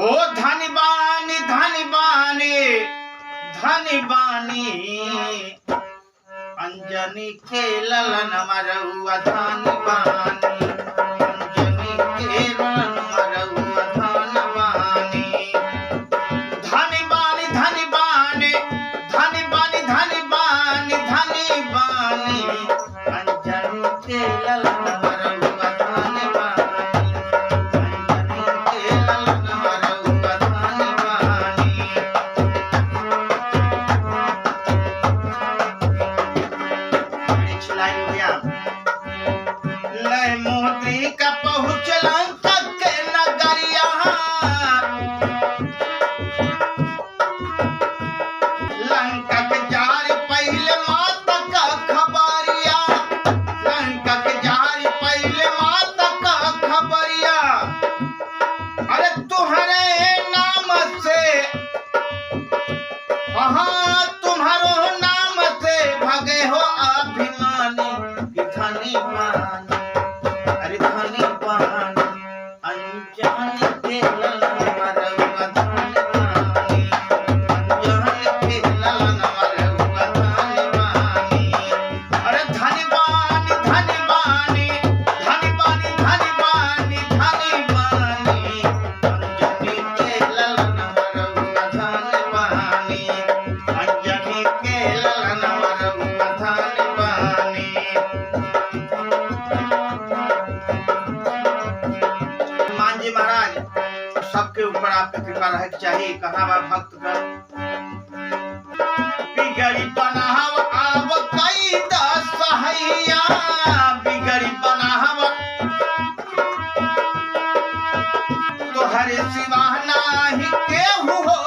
ओ धनी बानी धनी बानी धनी बानी अंजनी के ललन मरउआ धनी बानी अंजनी के ललन मरउआ धनी बानी धनी बानी धनी बानी धनी बानी धनी बानी धनी बानी अंजनी के ललन मरउआ धनी बानी अंजनी के ललन मरउआ धनी बानी। लय मोदी का पहुँचलन तक के नगरिया लंका के जार पहले माता का खबरिया लंका के जार पहले माता का खबरिया अरे तुम्हारे नाम से हाँ तुम्हारो नाम से भगे हो अभिमानी धनी बानी अरे धनी बानी अंजनी के ललन मरउआ धनी बानी अंजनी के ललन मरउआ धनी बानी अरे धनी बानी धनी बानी धनी बानी धनी बानी धनी बानी अंजनी के ललन मरउआ धनी बानी अंजनी के ललन मरउआ धनी बानी। हनुमान जी महाराज सबके ऊपर आपकी कृपा रहनी चाहिए। कहा बा भक्त का बिगड़ी बनाव आव कई दसहैया बिगड़ी बनाव तोहरे सिवा नाही केहू हो